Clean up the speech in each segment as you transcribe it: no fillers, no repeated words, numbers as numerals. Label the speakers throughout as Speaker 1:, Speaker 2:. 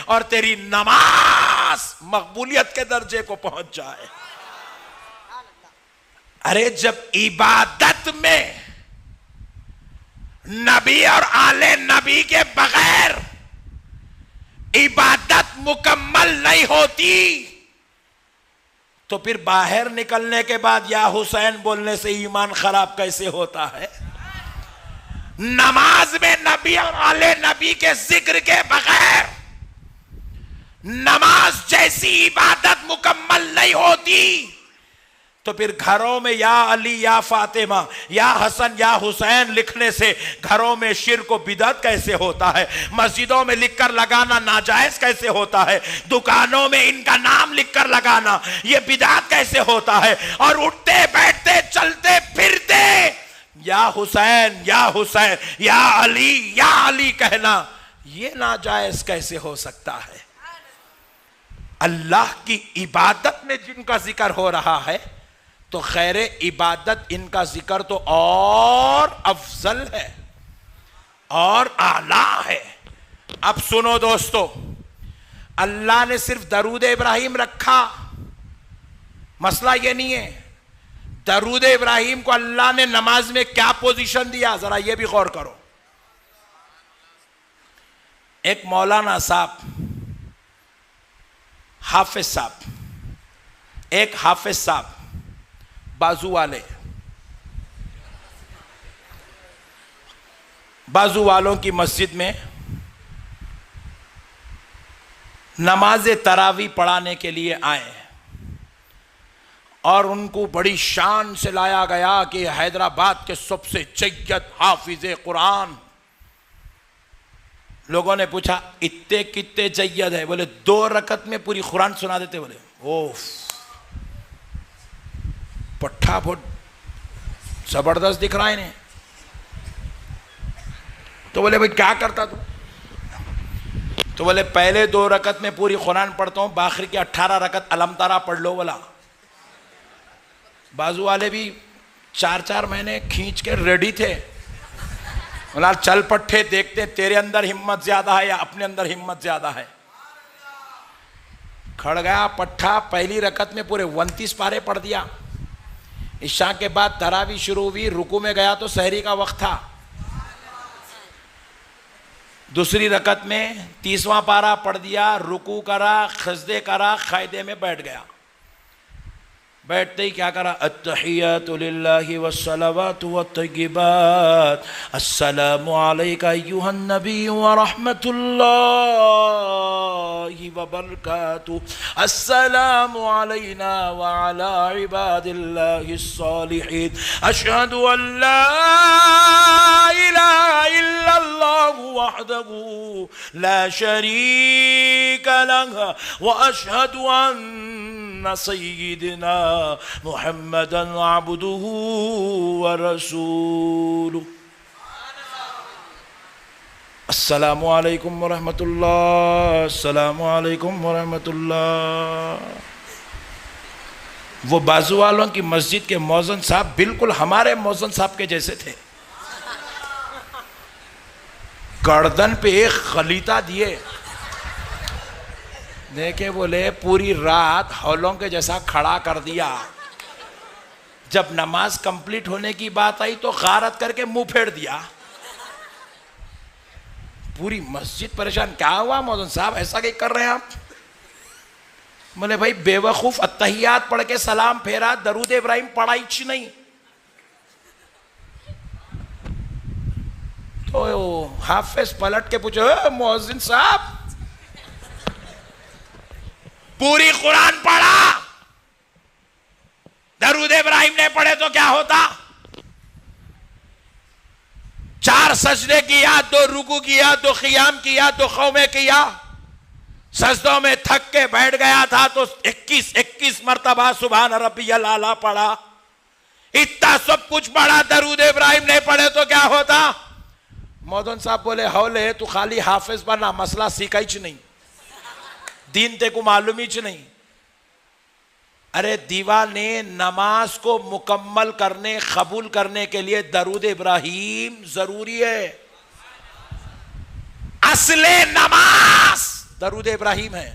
Speaker 1: और तेरी नमाज मकबूलियत के दर्जे को पहुंच जाए। अरे जब इबादत में नबी और आले नबी के बगैर इबादत मुकम्मल नहीं होती तो फिर बाहर निकलने के बाद या हुसैन बोलने से ईमान खराब कैसे होता है? नमाज में नबी और आले नबी के जिक्र के बगैर नमाज जैसी इबादत मुकम्मल नहीं होती तो फिर घरों में या अली या फातिमा या हसन या हुसैन लिखने से घरों में शिर्क व बिदअत कैसे होता है? मस्जिदों में लिखकर लगाना नाजायज कैसे होता है? दुकानों में इनका नाम लिखकर लगाना ये बिदअत कैसे होता है? और उठते बैठते चलते फिरते या हुसैन या अली कहना ये नाजायज कैसे हो सकता है? अल्लाह की इबादत में जिनका जिक्र हो रहा है तो खैरे इबादत इनका जिक्र तो और अफजल है और आला है। अब सुनो दोस्तों, अल्लाह ने सिर्फ दरूद इब्राहिम रखा, मसला ये नहीं है। दरूद इब्राहिम को अल्लाह ने नमाज में क्या पोजीशन दिया, जरा ये भी गौर करो। एक मौलाना साहब, हाफिज साहब, एक हाफिज साहब बाजू वालों की मस्जिद में नमाज तरावी पढ़ाने के लिए आए और उनको बड़ी शान से लाया गया कि हैदराबाद के सबसे जय्यद हाफिज कुरान। लोगों ने पूछा इतने कितने जय्यद है? बोले 2 रकत में पूरी कुरान सुना देते। बोले ओफ, पट्ठा बहुत जबरदस्त दिख रहा है इन्हें। तो बोले भाई क्या करता तू? तो बोले पहले 2 रकत में पूरी कुरान पढ़ता हूं, बाकी की 18 रकत अलमतारा पढ़ लो। बोला बाजू वाले भी 4-4 महीने खींच के रेडी थे। बोला चल पट्टे, देखते तेरे अंदर हिम्मत ज्यादा है या अपने अंदर हिम्मत ज्यादा है। खड़ गया पट्ठा, पहली रकत में पूरे 29 पारे पढ़ दिया। इशा के बाद तरावी शुरू हुई, रुकू में गया तो सहरी का वक्त था। दूसरी रकत में 30वां पारा पढ़ दिया, रुकू करा, खजदे करा, कायदे में बैठ गया। बैठते ही क्या करा, अत्तहियातु लिल्लाहि वस्सलावातु वत्तय्यिबात, अस्सलामु अलैका अय्युहन नबी व रहमतुल्लाहि व बरकातुहू, अस्सलामु अलैना व अला इबादिल्लाहिस सालिहीन, अशहदु अन ला इलाहा इल्लल्लाहु वहदहू ला शरीका लहू व अशहदु अन्ना सय्यिदना मुहम्मदन अब्दुहू व रसूलुहू। अस्सलामु अलैकुम व रहमतुल्लाह, अस्सलामु अलैकुम व रहमतुल्लाह। वो बाजू वालों की मस्जिद के मौज़न साहब बिल्कुल हमारे मौज़न साहब के जैसे थे। गर्दन पे एक खलीता दिए, देखे बोले पूरी रात हौलों के जैसा खड़ा कर दिया। जब नमाज कंप्लीट होने की बात आई तो गारत करके मुंह फेर दिया। पूरी मस्जिद परेशान, क्या हुआ मौज़न साहब, ऐसा क्या कर रहे हैं आप? बोले भाई बेवकूफ, अत्तहियात पढ़ के सलाम फेरा, दरूद इब्राहिम पढ़ाई नहीं। तो हाफिज पलट के पूछो, मौज़िन साहब पूरी कुरान पढ़ा, दरूद इब्राहिम ने पढ़े तो क्या होता? 4 सजदे किया, 2 रुकू किया, 2 क़ियाम किया, 2 क़ौमे किया। सजदों में थक के बैठ गया था तो 21 मरतबा सुभान रब्बियल आला पढ़ा। इतना सब कुछ पढ़ा, दरूद इब्राहिम ने पढ़े तो क्या होता? मौदन साहब बोले हौले तू खाली हाफिज बना, मसला सीखा ही नहीं, दीन ते को मालूम ही नहीं। अरे दीवाने, नमाज को मुकम्मल करने, कबूल करने के लिए दरूद इब्राहिम जरूरी है। असले नमाज दरूद इब्राहिम है।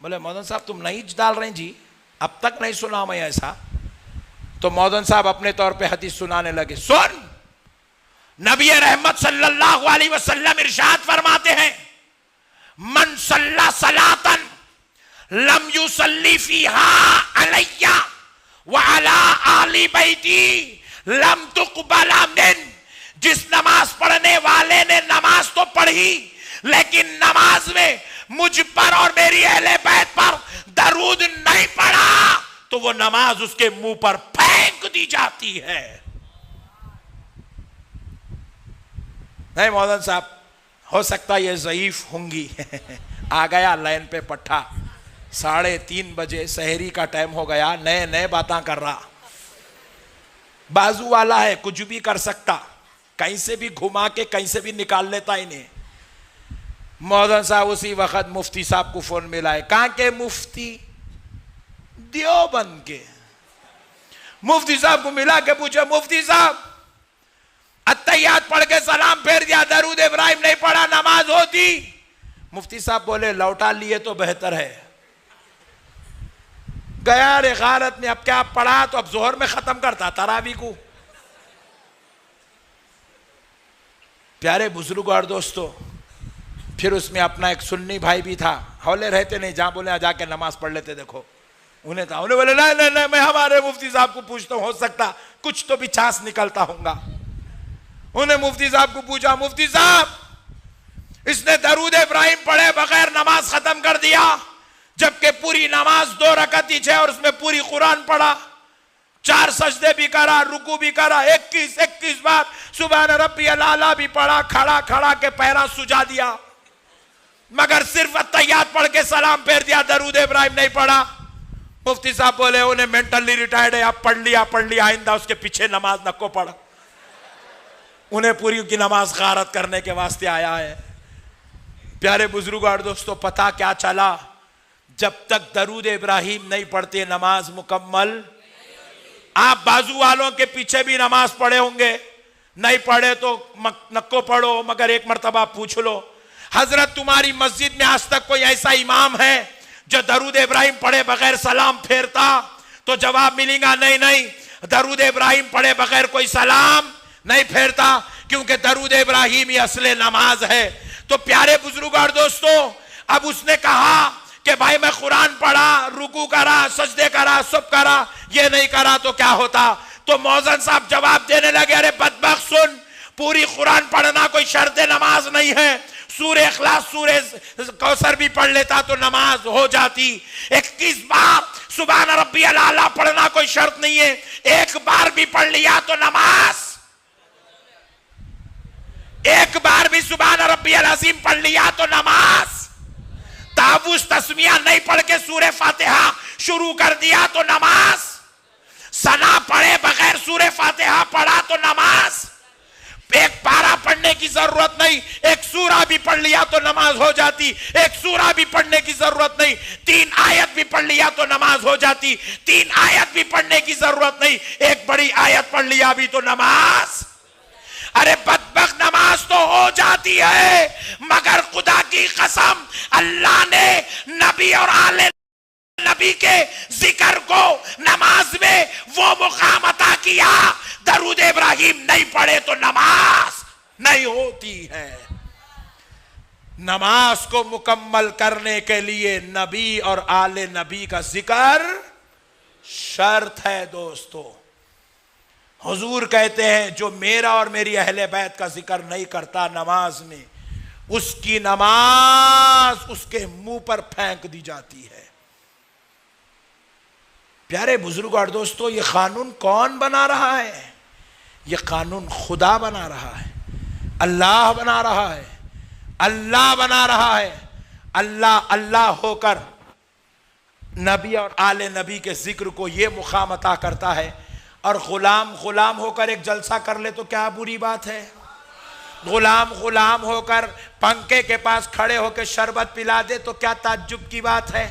Speaker 1: बोले मौदन साहब तुम नहीं डाल रहे जी, अब तक नहीं सुना मैं ऐसा। तो मौदन साहब अपने तौर पे हदीस सुनाने लगे। सुन, नबी रहमत सल्लल्लाहु अलैहि वसल्लम इरशाद फरमाते हैं, मन सल्ला सलातन लम युसल्ली फीहा अलैया व अला आली बैती लम तुक़बला मिन। जिस नमाज पढ़ने वाले ने नमाज तो पढ़ी लेकिन नमाज में मुझ पर और मेरी अहले बैत पर दरूद नहीं पढ़ा तो वो नमाज उसके मुंह पर फेंक दी जाती है। नहीं मौलाना साहब, हो सकता ये ज़ईफ होंगी। आ गया लाइन पे पट्टा, 3:30 बजे सहरी का टाइम हो गया, नए नए बातें कर रहा। बाजू वाला है, कुछ भी कर सकता, कहीं से भी घुमा के कहीं से भी निकाल लेता इन्हें। मौलाना साहब उसी वक्त मुफ्ती साहब को फोन मिलाए। कहां के मुफ्ती? देवबंद के। मुफ्ती साहब को मिला के पूछा, मुफ्ती साहब अत्तहियात पढ़ के सलाम फेर दिया, दरूद इब्राहिम नहीं पढ़ा, नमाज होती? मुफ्ती साहब बोले लौटा लिए तो बेहतर है। गया रे गारत में, अब क्या पढ़ा तो अब जोहर में खत्म करता तरावी को। प्यारे बुजुर्ग और दोस्तों, फिर उसमें अपना एक सुन्नी भाई भी था, हौले रहते नहीं, जहां बोले जाके नमाज पढ़ लेते। देखो उन्हें था, उन्हें बोले नहीं नहीं नहीं, मैं हमारे मुफ्ती साहब को पूछता हूं, हो सकता कुछ तो भी चांस निकलता होगा। उन्हें मुफ्ती साहब को पूछा, मुफ्ती साहब इसने दरूद इब्राहिम पढ़े बगैर नमाज खत्म कर दिया, जबकि पूरी नमाज 2 रकात ही है और उसमें पूरी कुरान पढ़ा, 4 सजदे भी करा, रुकू भी करा, 21 बार सुभान रब्बियल आला भी पढ़ा, खड़ा खड़ा के पैरा सुजा दिया, मगर सिर्फ अत्तहियात पढ़ के सलाम फेर दिया, दरूद इब्राहिम नहीं पढ़ा। मुफ्ती साहब बोले उन्हें मेंटली रिटायर्ड है, अब पढ़ लिया, आइंदा उसके पीछे नमाज न को पढ़। उन्हें पूरी की नमाज गारत करने के वास्ते आया है। प्यारे बुजुर्ग और दोस्तों, पता क्या चला? जब तक दरूद इब्राहिम नहीं पढ़ते नमाज मुकम्मल। आप बाजू वालों के पीछे भी नमाज पढ़े होंगे, नहीं पढ़े तो नक्को पढ़ो, मगर एक मर्तबा पूछ लो, हजरत तुम्हारी मस्जिद में आज तक कोई ऐसा इमाम है जो दरूद इब्राहिम पढ़े बगैर सलाम फेरता? तो जवाब मिलेगा नहीं नहीं, दरूद इब्राहिम पढ़े बगैर कोई सलाम नहीं फेरता, क्योंकि दरूद इब्राहिम ही असले नमाज है। तो प्यारे बुजुर्ग और दोस्तों, अब उसने कहा कि भाई मैं कुरान पढ़ा, रुकू करा, सजदे करा, सब करा, ये नहीं करा तो क्या होता? तो मौजन साहब जवाब देने लगे, अरे बदबख्त सुन, पूरी कुरान पढ़ना कोई शर्त नमाज नहीं है। सूरे इखलास, सूरे कौसर भी पढ़ लेता तो नमाज हो जाती। 21 बार सुभान रब्बियल आला पढ़ना कोई शर्त नहीं है, एक बार भी पढ़ लिया तो नमाज, एक बार भी सुभान रब्बियल अज़ीम पढ़ लिया तो नमाज, तावुस तस्मिया नहीं पढ़ के सूरे फातिहा शुरू कर दिया तो नमाज, सना पढ़े बगैर सूरे फातिहा पढ़ा तो नमाज, एक पारा पढ़ने की जरूरत नहीं, एक सूरा भी पढ़ लिया तो नमाज हो जाती, एक सूरा भी पढ़ने की जरूरत नहीं, 3 आयत भी पढ़ लिया तो नमाज हो जाती, 3 आयत भी पढ़ने की जरूरत नहीं, एक बड़ी आयत पढ़ लिया भी तो नमाज। अरे बदबख्त, नमाज तो हो जाती है, मगर खुदा की कसम अल्लाह ने नबी और आले नबी के जिक्र को नमाज में वो मुकाम अता किया, दरूद इब्राहिम नहीं पढ़े तो नमाज नहीं होती है। नमाज को मुकम्मल करने के लिए नबी और आले नबी का जिक्र शर्त है दोस्तों। हुजूर कहते हैं जो मेरा और मेरी अहले बैत का जिक्र नहीं करता नमाज में, उसकी नमाज उसके मुंह पर फेंक दी जाती है। प्यारे बुजुर्ग और दोस्तों, ये कानून कौन बना रहा है? ये कानून खुदा बना रहा है, अल्लाह बना रहा है, अल्लाह बना रहा है। अल्लाह अल्लाह होकर नबी और आले नबी के जिक्र को ये मुकाम अता करता है, और गुलाम गुलाम होकर एक जलसा कर ले तो क्या बुरी बात है? गुलाम गुलाम होकर पंखे के पास खड़े होकर शरबत पिला दे तो क्या ताज्जुब की बात है?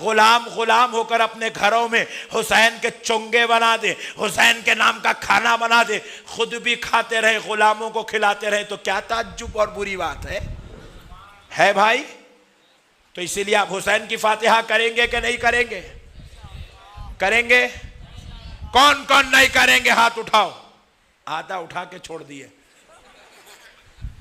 Speaker 1: गुलाम गुलाम होकर अपने घरों में हुसैन के चोंगे बना दे, हुसैन के नाम का खाना बना दे, खुद भी खाते रहे, गुलामों को खिलाते रहे, तो क्या ताज्जुब और बुरी बात है? है भाई। तो इसीलिए आप हुसैन की फातिहा करेंगे कि नहीं करेंगे? करेंगे। कौन कौन नहीं करेंगे? हाथ उठाओ। आधा उठा के छोड़ दिए।